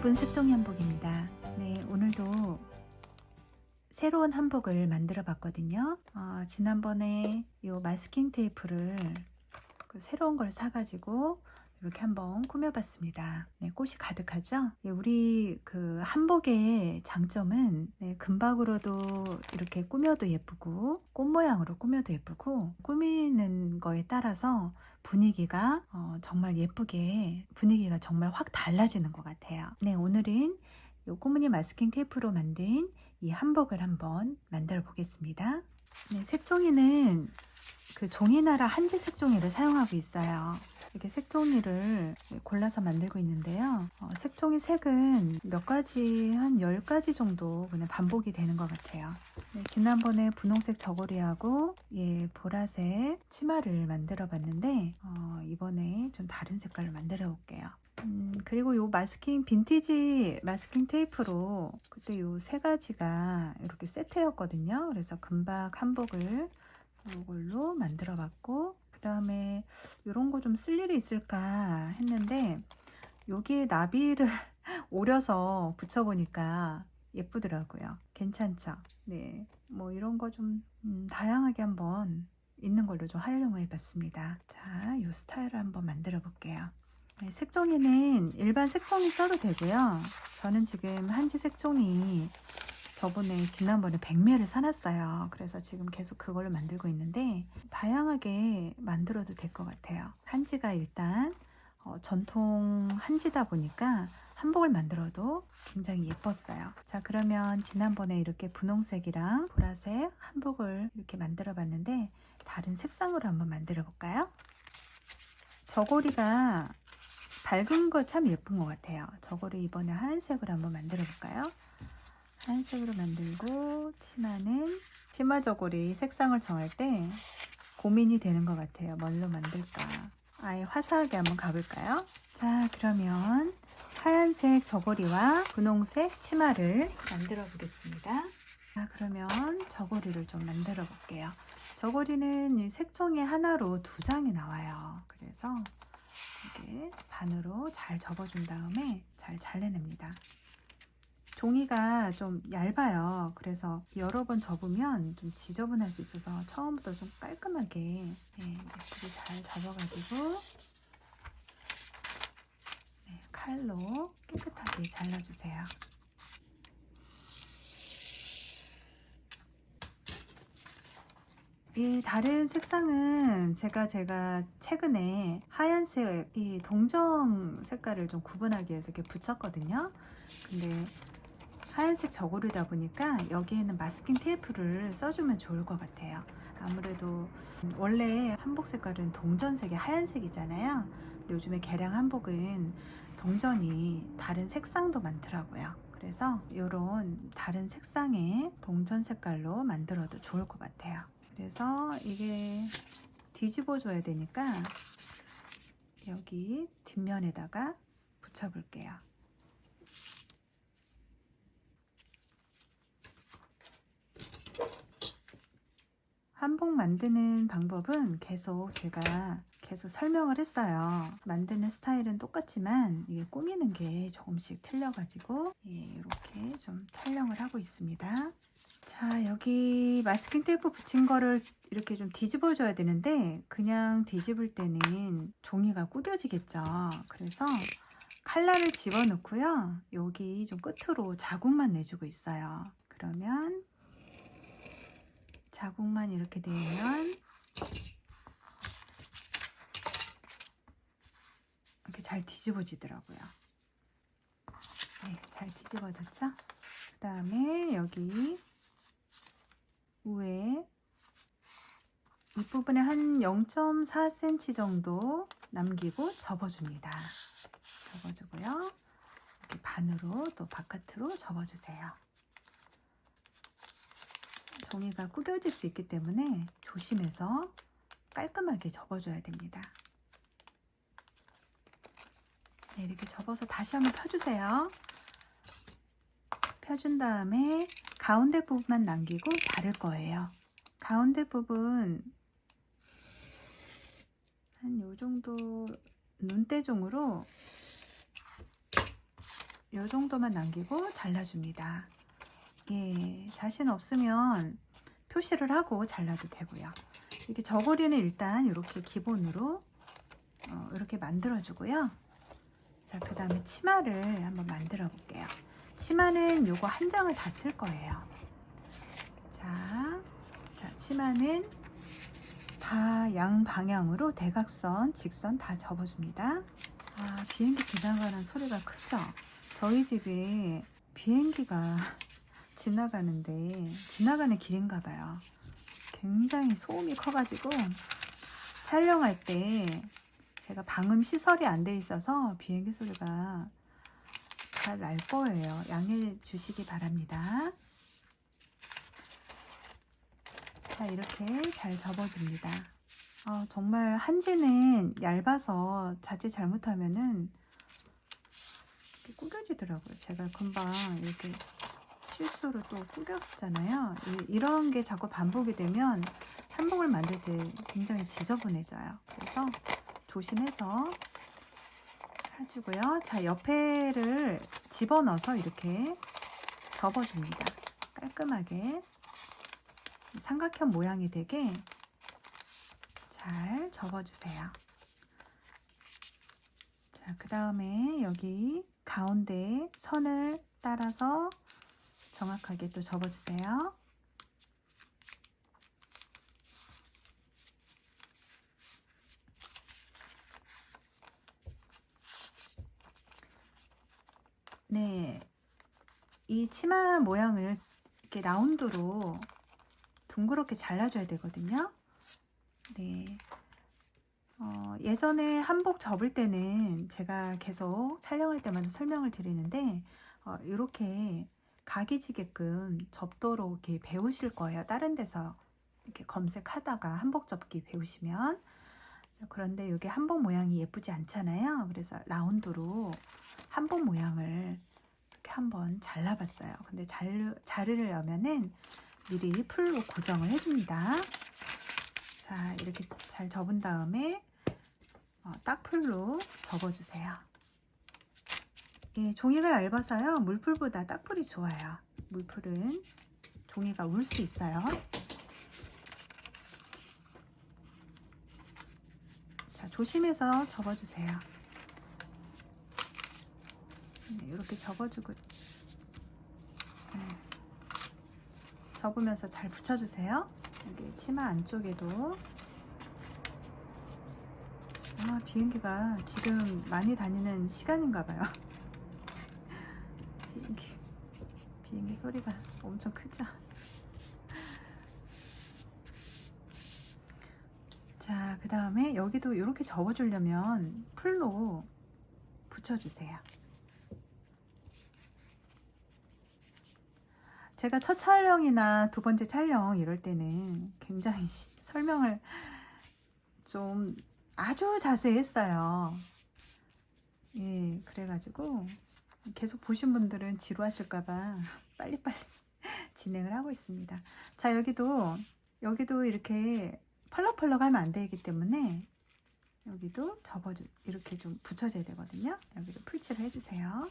예쁜 색종이 한복입니다. 네, 오늘도 새로운 한복을 만들어 봤거든요. 지난번에 이 마스킹 테이프를 새로운 걸 사가지고 이렇게 한번 꾸며봤습니다. 네, 꽃이 가득하죠? 네, 우리 한복의 장점은 금박으로도 이렇게 꾸며도 예쁘고 꽃 모양으로 꾸며도 예쁘고 꾸미는 거에 따라서 분위기가 정말 예쁘게 분위기가 정말 확 달라지는 것 같아요. 네, 오늘은 이 꼬무니 마스킹 테이프로 만든 이 한복을 한번 만들어 보겠습니다. 네, 색종이는 종이나라 한지 색종이를 사용하고 있어요. 이렇게 색종이를 골라서 만들고 있는데요. 색종이 색은 몇 가지, 한 10가지 정도 그냥 반복이 되는 것 같아요. 네, 지난번에 분홍색 저고리하고 보라색 치마를 만들어 봤는데 이번에 좀 다른 색깔로 만들어 볼게요. 그리고 요 빈티지 마스킹 테이프로 그때 요 3가지가 이렇게 세트였거든요. 그래서 금박 한복을 이걸로 만들어 봤고, 그 다음에 이런 거 좀 쓸 일이 있을까 했는데 여기에 나비를 오려서 붙여보니까 예쁘더라고요. 괜찮죠? 네, 뭐 이런 거 좀 다양하게 한번 있는 걸로 좀 활용해 봤습니다. 자, 이 스타일을 한번 만들어 볼게요. 네, 색종이는 일반 색종이 써도 되고요. 저는 지금 한지 색종이 지난번에 100매를 사놨어요. 그래서 지금 계속 그걸로 만들고 있는데 다양하게 만들어도 될 것 같아요. 한지가 일단 전통 한지다 보니까 한복을 만들어도 굉장히 예뻤어요. 자, 그러면 지난번에 이렇게 분홍색이랑 보라색 한복을 이렇게 만들어 봤는데 다른 색상으로 한번 만들어 볼까요? 저고리가 밝은 거 참 예쁜 것 같아요. 저고리 이번에 하얀색으로 한번 만들어 볼까요? 하얀색으로 만들고, 치마 저고리 색상을 정할 때 고민이 되는 것 같아요. 뭘로 만들까? 아예 화사하게 한번 가볼까요? 자, 그러면 하얀색 저고리와 분홍색 치마를 만들어 보겠습니다. 자, 그러면 저고리를 좀 만들어 볼게요. 저고리는 이 색종이 하나로 2장이 나와요. 그래서 이렇게 반으로 잘 접어준 다음에 잘 잘라냅니다. 종이가 좀 얇아요. 그래서 여러 번 접으면 좀 지저분할 수 있어서 처음부터 좀 깔끔하게 예쁘게 잘 접어가지고 칼로 깨끗하게 잘라주세요. 이 다른 색상은 제가 최근에 하얀색 이 동정 색깔을 좀 구분하기 위해서 이렇게 붙였거든요. 근데 하얀색 저고리다 보니까 여기에는 마스킹 테이프를 써주면 좋을 것 같아요. 아무래도 원래 한복 색깔은 동전색이 하얀색이잖아요. 근데 요즘에 개량 한복은 동전이 다른 색상도 많더라고요. 그래서 이런 다른 색상의 동전 색깔로 만들어도 좋을 것 같아요. 그래서 이게 뒤집어 줘야 되니까 여기 뒷면에다가 붙여 볼게요. 한복 만드는 방법은 제가 계속 설명을 했어요. 만드는 스타일은 똑같지만 이게 꾸미는 게 조금씩 틀려가지고 이렇게 좀 설명을 하고 있습니다. 자, 여기 마스킹 테이프 붙인 거를 이렇게 좀 뒤집어 줘야 되는데 그냥 뒤집을 때는 종이가 구겨지겠죠. 그래서 칼날을 집어 넣고요. 여기 좀 끝으로 자국만 내주고 있어요. 그러면 자국만 이렇게 내면 이렇게 잘 뒤집어지더라고요. 네, 잘 뒤집어졌죠? 그 다음에 여기 위에 윗부분에 한 0.4cm 정도 남기고 접어줍니다. 접어주고요. 이렇게 반으로 또 바깥으로 접어주세요. 종이가 구겨질 수 있기 때문에 조심해서 깔끔하게 접어줘야 됩니다. 네, 이렇게 접어서 다시 한번 펴주세요. 펴준 다음에 가운데 부분만 남기고 바를 거예요. 가운데 부분 한 요 정도 눈대중으로 요 정도만 남기고 잘라줍니다. 예, 자신 없으면 표시를 하고 잘라도 되고요. 이렇게 저고리는 일단 이렇게 기본으로 이렇게 만들어 주고요. 자, 그 다음에 치마를 한번 만들어 볼게요. 치마는 요거 한 장을 다 쓸 거예요. 자, 치마는 다 양방향으로 대각선, 직선 다 접어줍니다. 아, 비행기 지나가는 소리가 크죠? 저희 집에 비행기가 지나가는데 지나가는 길인가 봐요. 굉장히 소음이 커가지고 촬영할 때 제가 방음 시설이 안 돼 있어서 비행기 소리가 잘 날 거예요. 양해해 주시기 바랍니다. 자, 이렇게 잘 접어줍니다. 정말 한지는 얇아서 자칫 잘못하면은 이렇게 구겨지더라고요. 제가 금방 이렇게 실수로 또 구겼잖아요. 이런 게 자꾸 반복이 되면 한복을 만들 때 굉장히 지저분해져요. 그래서 조심해서 해주고요. 자, 옆에를 집어넣어서 이렇게 접어줍니다. 깔끔하게 삼각형 모양이 되게 잘 접어주세요. 자, 그 다음에 여기 가운데 선을 따라서 정확하게 또 접어주세요. 네, 이 치마 모양을 이렇게 라운드로 둥그렇게 잘라줘야 되거든요. 네. 예전에 한복 접을 때는 제가 계속 촬영할 때마다 설명을 드리는데 이렇게 각이 지게끔 접도록 이렇게 배우실 거예요. 다른 데서 이렇게 검색하다가 한복 접기 배우시면. 그런데 이게 한복 모양이 예쁘지 않잖아요. 그래서 라운드로 한복 모양을 이렇게 한번 잘라봤어요. 근데 자르려면은 미리 풀로 고정을 해줍니다. 자, 이렇게 잘 접은 다음에 딱풀로 접어주세요. 예, 종이가 얇아서요. 물풀보다 딱풀이 좋아요. 물풀은 종이가 울 수 있어요. 자, 조심해서 접어주세요. 네, 이렇게 접어주고 접으면서 잘 붙여주세요. 여기 치마 안쪽에도. 비행기가 지금 많이 다니는 시간인가 봐요. 비행기 소리가 엄청 크죠? 자, 그 다음에 여기도 이렇게 접어주려면 풀로 붙여주세요. 제가 첫 촬영이나 두 번째 촬영 이럴 때는 굉장히 설명을 좀 아주 자세히 했어요. 예, 그래가지고 계속 보신 분들은 지루하실까봐 빨리빨리 진행을 하고 있습니다. 자, 여기도 이렇게 펄럭펄럭 하면 안 되기 때문에 여기도 이렇게 좀 붙여줘야 되거든요. 여기도 풀칠을 해주세요.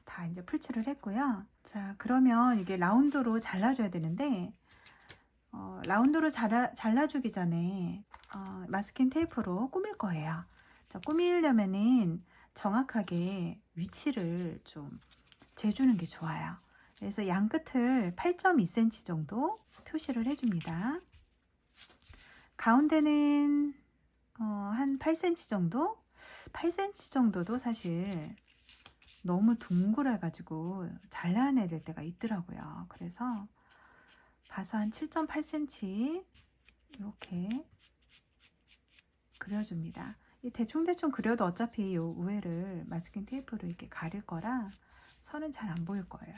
다 이제 풀칠을 했고요. 자, 그러면 이게 라운드로 잘라줘야 되는데 라운드로 잘라주기 전에 마스킹 테이프로 꾸밀 거예요. 자, 꾸미려면은 정확하게 위치를 좀 재주는 게 좋아요. 그래서 양 끝을 8.2cm 정도 표시를 해줍니다. 가운데는 한 8cm 정도? 8cm 정도도 사실 너무 둥그래 가지고 잘라내야 될 때가 있더라고요. 그래서 봐서 한 7.8cm 이렇게 그려줍니다. 이 대충대충 그려도 어차피 이 우회를 마스킹 테이프로 이렇게 가릴 거라 선은 잘 안 보일 거예요.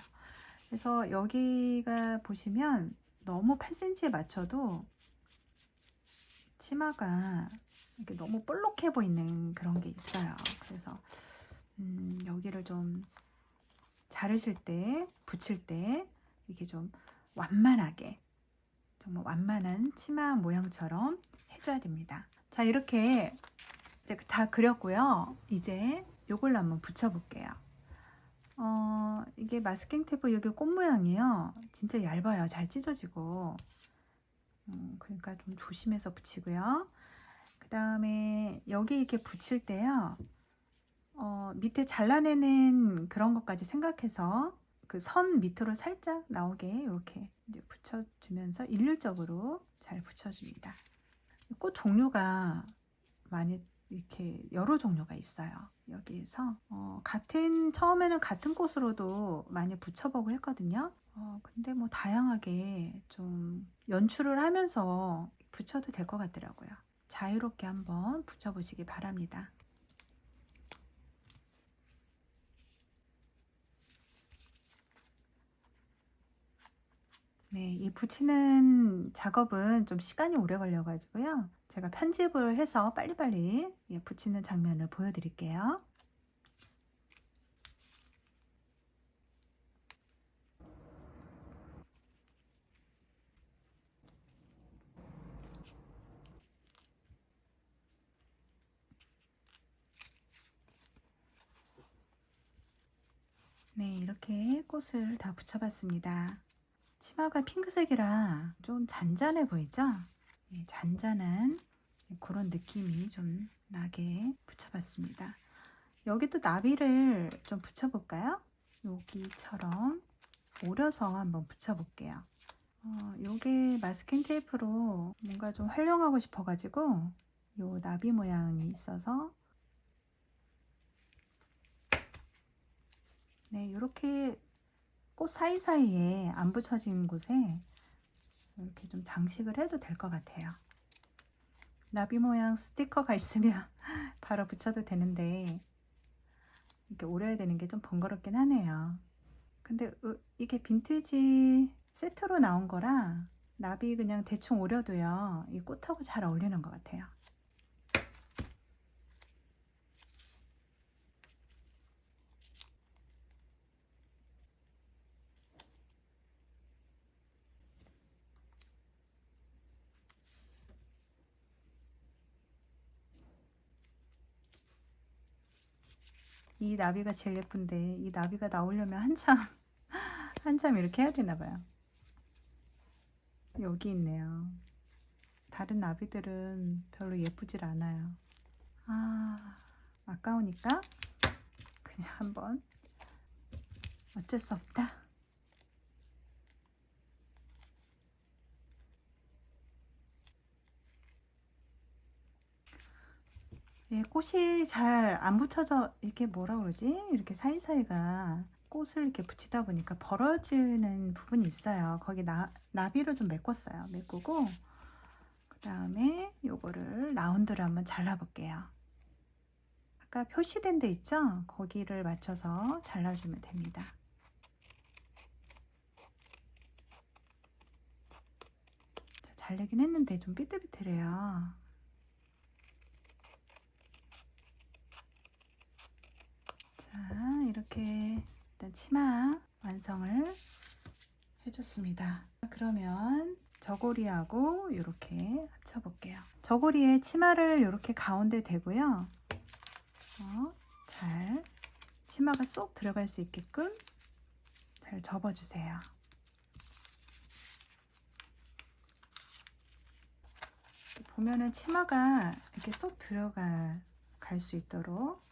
그래서 여기가 보시면 너무 8cm에 맞춰도 치마가 이렇게 너무 볼록해 보이는 그런 게 있어요. 그래서 여기를 좀 자르실 때, 붙일 때 이게 좀 완만하게, 정말 완만한 치마 모양처럼 해줘야 됩니다. 자, 이렇게 다 그렸고요. 이제 요걸로 한번 붙여볼게요. 이게 마스킹 테이프 여기 꽃 모양이요. 진짜 얇아요. 잘 찢어지고. 그러니까 좀 조심해서 붙이고요. 그 다음에 여기 이렇게 붙일 때요. 밑에 잘라내는 그런 것까지 생각해서 그 선 밑으로 살짝 나오게 이렇게 이제 붙여주면서 일률적으로 잘 붙여줍니다. 꽃 종류가 많이 이렇게 여러 종류가 있어요. 여기에서 처음에는 같은 꽃으로도 많이 붙여보고 했거든요. 근데 뭐 다양하게 좀 연출을 하면서 붙여도 될 것 같더라고요. 자유롭게 한번 붙여보시기 바랍니다. 네, 이 붙이는 작업은 좀 시간이 오래 걸려가지고요. 제가 편집을 해서 빨리빨리 붙이는 장면을 보여드릴게요. 네, 이렇게 꽃을 다 붙여봤습니다. 치마가 핑크색이라 좀 잔잔해 보이죠? 네, 잔잔한 그런 느낌이 좀 나게 붙여봤습니다. 여기도 나비를 좀 붙여볼까요? 여기처럼 오려서 한번 붙여볼게요. 요게 마스킹 테이프로 뭔가 좀 활용하고 싶어가지고 요 나비 모양이 있어서 네, 이렇게 꽃 사이사이에 안 붙여진 곳에 이렇게 좀 장식을 해도 될 것 같아요. 나비 모양 스티커가 있으면 바로 붙여도 되는데 이렇게 오려야 되는 게 좀 번거롭긴 하네요. 근데 이게 빈티지 세트로 나온 거라 나비 그냥 대충 오려도요 이 꽃하고 잘 어울리는 것 같아요. 이 나비가 제일 예쁜데 이 나비가 나오려면 한참 이렇게 해야 되나 봐요. 여기 있네요. 다른 나비들은 별로 예쁘질 않아요. 아까우니까 그냥 한번 어쩔 수 없다. 예, 꽃이 잘 안 붙여져 이렇게 뭐라 그러지? 이렇게 사이사이가 꽃을 이렇게 붙이다 보니까 벌어지는 부분이 있어요. 거기 나비를 좀 메꿨어요. 메꾸고 그 다음에 요거를 라운드를 한번 잘라 볼게요. 아까 표시된 데 있죠? 거기를 맞춰서 잘라주면 됩니다. 잘리긴 했는데 좀 삐뚤삐뚤해요. 자, 이렇게 일단 치마 완성을 해줬습니다. 그러면 저고리하고 이렇게 합쳐볼게요. 저고리에 치마를 이렇게 가운데 대고요. 잘 치마가 쏙 들어갈 수 있게끔 잘 접어주세요. 보면은 치마가 이렇게 쏙 들어갈 수 있도록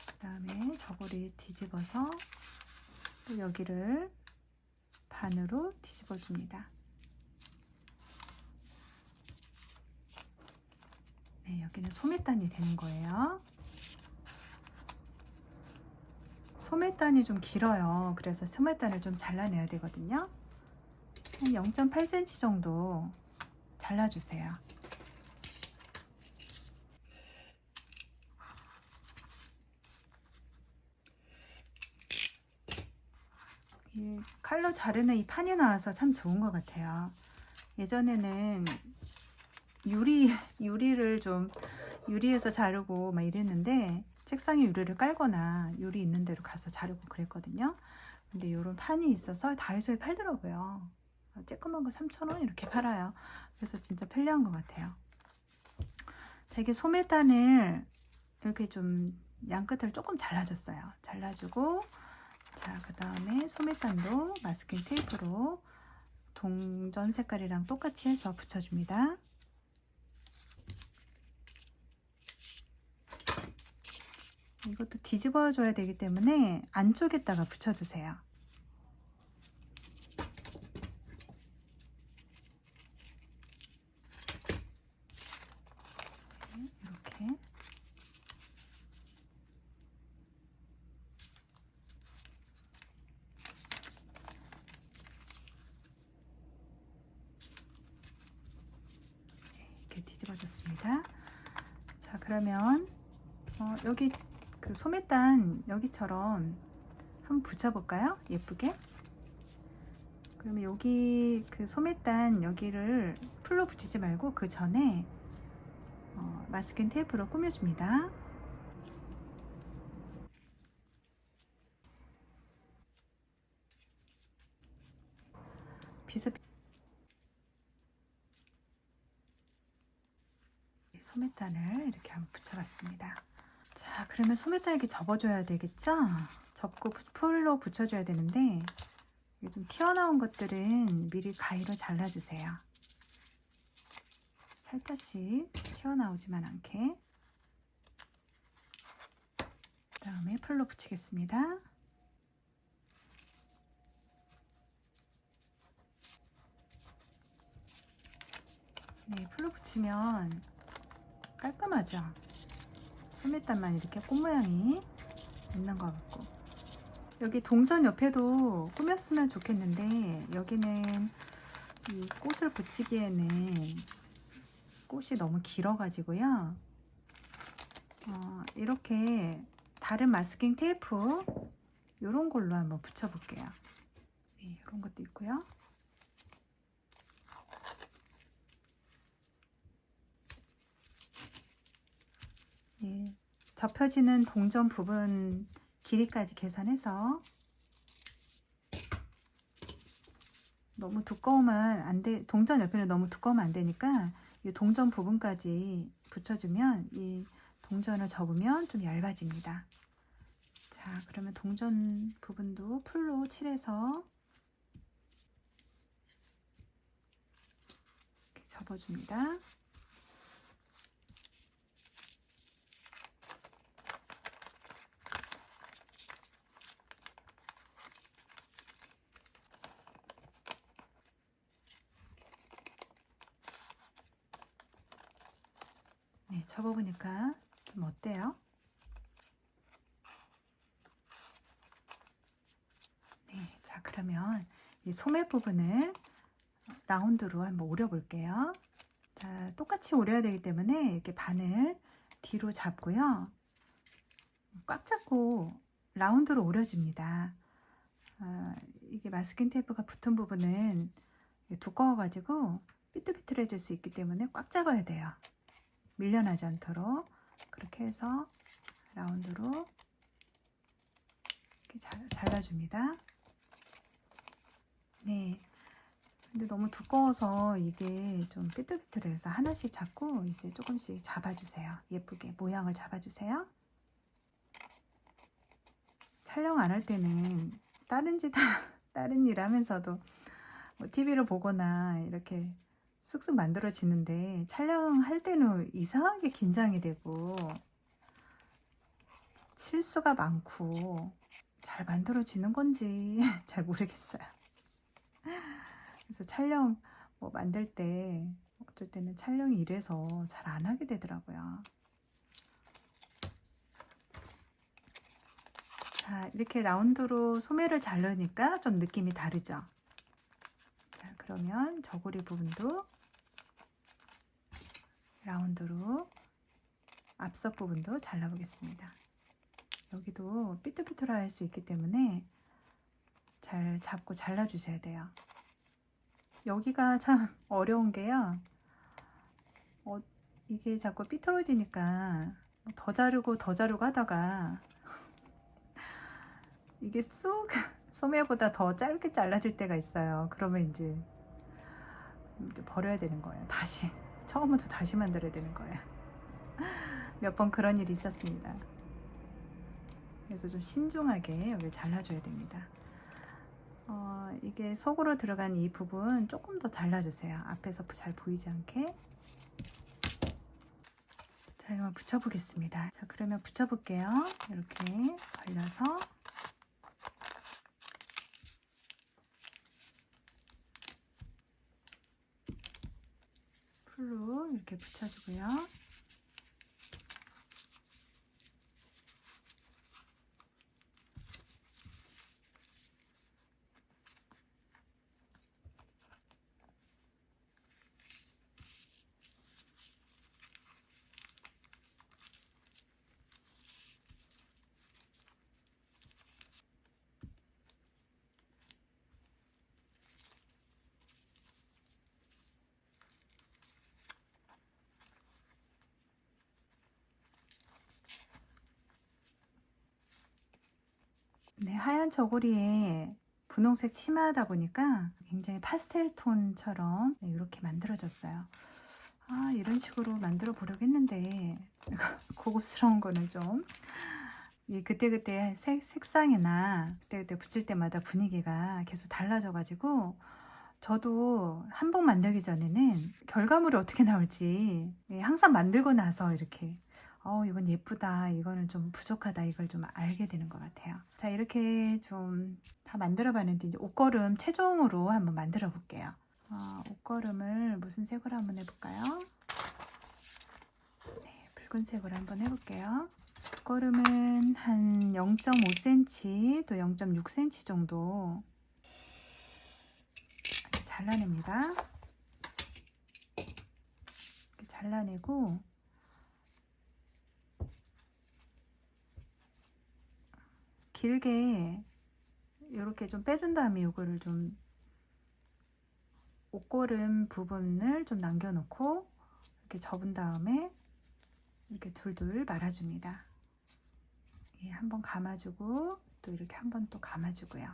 그 다음에 저고리 뒤집어서 또 여기를 반으로 뒤집어 줍니다. 네, 여기는 소매단이 되는 거예요. 소매단이 좀 길어요. 그래서 소매단을 좀 잘라내야 되거든요. 한 0.8cm 정도 잘라주세요. 이 칼로 자르는 이 판이 나와서 참 좋은 것 같아요. 예전에는 유리를 좀 유리에서 자르고 막 이랬는데 책상에 유리를 깔거나 유리 있는 데로 가서 자르고 그랬거든요. 근데 이런 판이 있어서 다이소에 팔더라고요. 쬐끄만 거 3,000원 이렇게 팔아요. 그래서 진짜 편리한 것 같아요. 자, 이게 소매단을 이렇게 좀 양끝을 조금 잘라줬어요. 잘라주고, 자, 그 다음에 소매단도 마스킹 테이프로 동전 색깔이랑 똑같이 해서 붙여줍니다. 이것도 뒤집어 줘야 되기 때문에 안쪽에다가 붙여주세요. 이렇게. 이렇게 뒤집어줬습니다. 자, 그러면 여기 그 소매단 여기처럼 한번 붙여볼까요? 예쁘게. 그러면 여기 그 소매단 여기를 풀로 붙이지 말고 그 전에 마스킹 테이프로 꾸며줍니다. 소매단을 이렇게 한번 붙여봤습니다. 자, 그러면 소매단 이렇게 접어줘야 되겠죠? 접고 풀로 붙여줘야 되는데 좀 튀어나온 것들은 미리 가위로 잘라주세요. 살짝씩 튀어나오지만 않게. 그 다음에 풀로 붙이겠습니다. 네, 풀로 붙이면 깔끔하죠? 소매단만 이렇게 꽃 모양이 있는 것 같고, 여기 동전 옆에도 꾸몄으면 좋겠는데 여기는 이 꽃을 붙이기에는 꽃이 너무 길어 가지고요, 이렇게 다른 마스킹 테이프 이런 걸로 한번 붙여 볼게요. 네, 이런 것도 있고요. 네, 접혀지는 동전 부분 길이까지 계산해서, 너무 두꺼우면 안 돼, 동전 옆에는 너무 두꺼우면 안 되니까 이 동전 부분까지 붙여주면 이 동전을 접으면 좀 얇아집니다. 자, 그러면 동전 부분도 풀로 칠해서 이렇게 접어줍니다. 네, 접어보니까 좀 어때요? 네, 자, 그러면 이 소매 부분을 라운드로 한번 오려 볼게요. 자, 똑같이 오려야 되기 때문에 이렇게 바늘 뒤로 잡고요, 꽉 잡고 라운드로 오려줍니다. 이게 마스킹 테이프가 붙은 부분은 두꺼워 가지고 삐뚤삐뚤해질 수 있기 때문에 꽉 잡아야 돼요. 밀려나지 않도록. 그렇게 해서 라운드로 이렇게 잘라줍니다. 네, 근데 너무 두꺼워서 이게 좀 삐뚤삐뚤해서 하나씩 잡고 이제 조금씩 잡아주세요. 예쁘게 모양을 잡아주세요. 촬영 안 할 때는 다른 일 하면서도 뭐 TV를 보거나 이렇게 쓱쓱 만들어지는데, 촬영할 때는 이상하게 긴장이 되고 실수가 많고 잘 만들어지는 건지 잘 모르겠어요. 그래서 촬영 뭐 만들 때 어쩔 때는 촬영이 이래서 잘 안 하게 되더라고요. 자, 이렇게 라운드로 소매를 자르니까 좀 느낌이 다르죠? 자, 그러면 저고리 부분도 라운드로 앞석 부분도 잘라보겠습니다. 여기도 삐뚤삐뚤할 수 있기 때문에 잘 잡고 잘라주셔야 돼요. 여기가 참 어려운 게요, 이게 자꾸 삐뚤어지니까 더 자르고 하다가 이게 쑥 소매보다 더 짧게 잘라질 때가 있어요. 그러면 이제 버려야 되는 거예요. 다시 처음부터 다시 만들어야 되는 거예요. 몇 번 그런 일이 있었습니다. 그래서 좀 신중하게 여기 잘라줘야 됩니다. 이게 속으로 들어간 이 부분 조금 더 잘라주세요. 앞에서 잘 보이지 않게. 자, 이거 붙여보겠습니다. 자, 그러면 붙여볼게요. 이렇게 걸려서 풀로 이렇게 붙여주고요. 네, 하얀 저고리에 분홍색 치마다 보니까 굉장히 파스텔 톤처럼 이렇게 만들어졌어요. 이런 식으로 만들어 보려고 했는데 고급스러운 거는 좀 그때그때 색상이나 그때그때 붙일 때마다 분위기가 계속 달라져 가지고 저도 한복 만들기 전에는 결과물이 어떻게 나올지 항상 만들고 나서 이렇게 이건 예쁘다, 이거는 좀 부족하다, 이걸 좀 알게 되는 것 같아요. 자, 이렇게 좀 다 만들어 봤는데 이제 옷걸음 최종으로 한번 만들어 볼게요. 옷걸음을 무슨 색으로 한번 해볼까요? 네, 붉은색으로 한번 해볼게요. 옷걸음은 한 0.5cm 또 0.6cm 정도 잘라냅니다. 이렇게 잘라내고 길게 이렇게 좀 빼준 다음에 이거를 좀 옷걸음 부분을 좀 남겨놓고 이렇게 접은 다음에 이렇게 둘둘 말아줍니다. 한번 감아주고 또 이렇게 한번 또 감아주고요.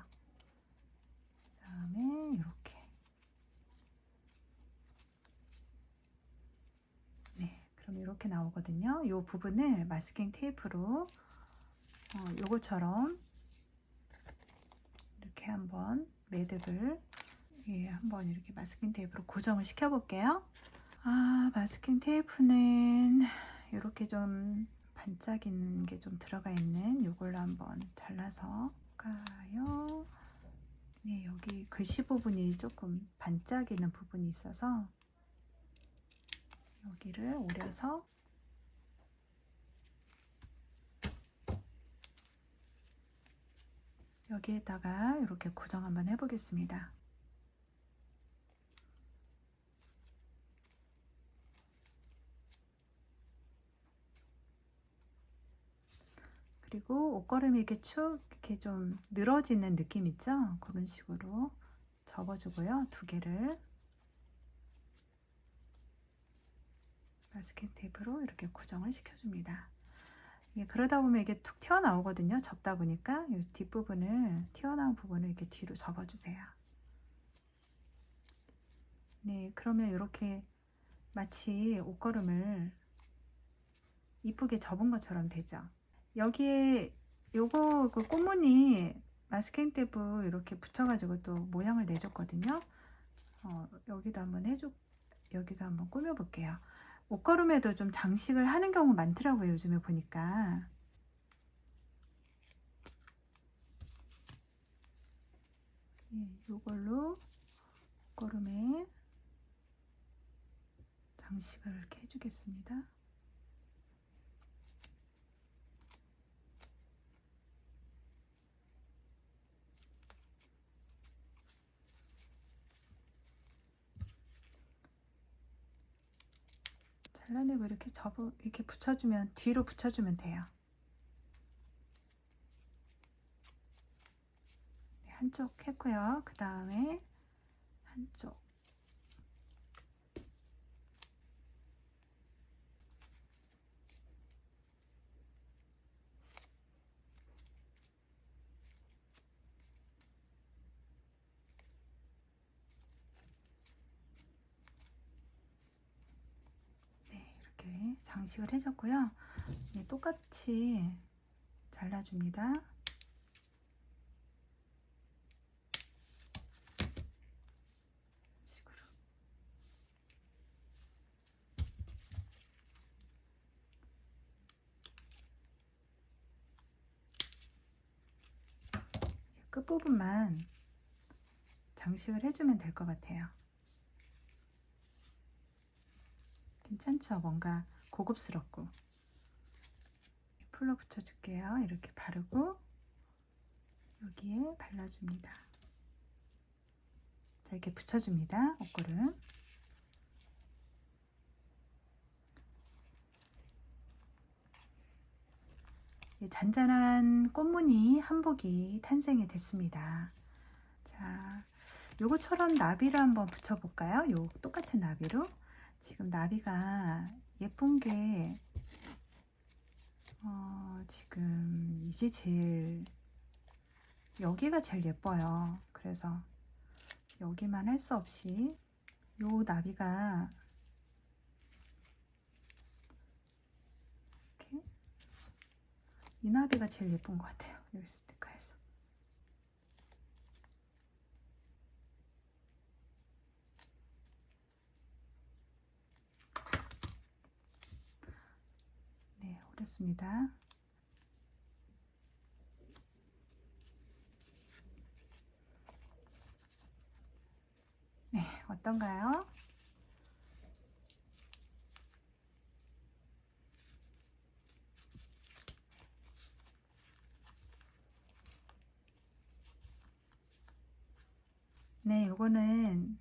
그다음에 이렇게 그럼 이렇게 나오거든요. 이 부분을 마스킹 테이프로 요거처럼 이렇게 한번 매듭을 한번 이렇게 마스킹 테이프로 고정을 시켜 볼게요. 마스킹 테이프는 이렇게 좀 반짝이는 게 좀 들어가 있는 요걸로 한번 잘라서 볼까요? 네, 여기 글씨 부분이 조금 반짝이는 부분이 있어서 여기를 오려서 여기에다가 이렇게 고정 한번 해보겠습니다. 그리고 옷걸음이 이렇게 축 이렇게 좀 늘어지는 느낌 있죠? 그런 식으로 접어주고요. 두 개를 마스킹 테이프로 이렇게 고정을 시켜줍니다. 그러다 보면 이게 툭 튀어나오거든요. 접다 보니까 이 뒷부분을 튀어나온 부분을 이렇게 뒤로 접어주세요. 네, 그러면 이렇게 마치 옷걸음을 이쁘게 접은 것처럼 되죠. 여기에 요거 그 꽃무늬 마스킹 테이프 이렇게 붙여가지고 또 모양을 내줬거든요. 여기도 한번 꾸며볼게요. 옷걸음에도 좀 장식을 하는 경우 많더라고요. 요즘에 보니까. 요걸로 옷걸음에 장식을 이렇게 해주겠습니다. 잘라내고 이렇게 붙여주면 뒤로 붙여주면 돼요. 네, 한쪽 했고요. 그 다음에 한쪽. 네, 이렇게 장식을 해줬고요. 네, 똑같이 잘라줍니다. 식으로. 끝부분만 장식을 해주면 될 것 같아요. 괜찮죠? 뭔가 고급스럽고. 풀로 붙여줄게요. 이렇게 바르고 여기에 발라줍니다. 자, 이렇게 붙여줍니다. 옷걸음. 잔잔한 꽃무늬 한복이 탄생이 됐습니다. 자, 요거처럼 나비를 한번 붙여볼까요? 요 똑같은 나비로. 지금 나비가 예쁜 게 지금 이게 제일 여기가 제일 예뻐요. 그래서 여기만 할 수 없이 요 나비가 이렇게 이 나비가 제일 예쁜 것 같아요. 여기 스티커에서. 네, 오렸습니다. 네, 어떤가요? 네, 요거는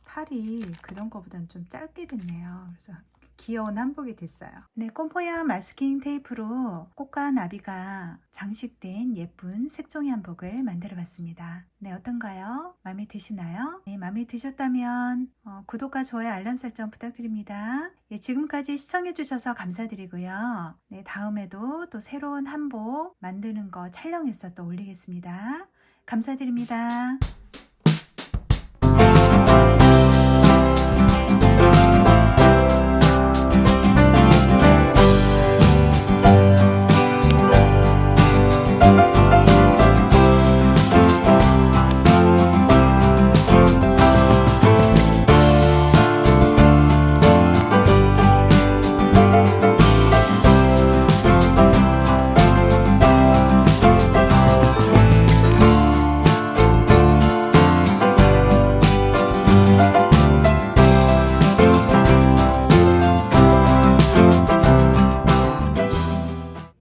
팔이 그전 거보다는 좀 짧게 됐네요. 그래서 귀여운 한복이 됐어요. 네, 꼼포양 마스킹 테이프로 꽃과 나비가 장식된 예쁜 색종이 한복을 만들어 봤습니다. 네, 어떤가요? 마음에 드시나요? 네, 마음에 드셨다면 구독과 좋아요, 알람 설정 부탁드립니다. 예, 지금까지 시청해 주셔서 감사드리고요. 네, 다음에도 또 새로운 한복 만드는 거 촬영해서 또 올리겠습니다. 감사드립니다.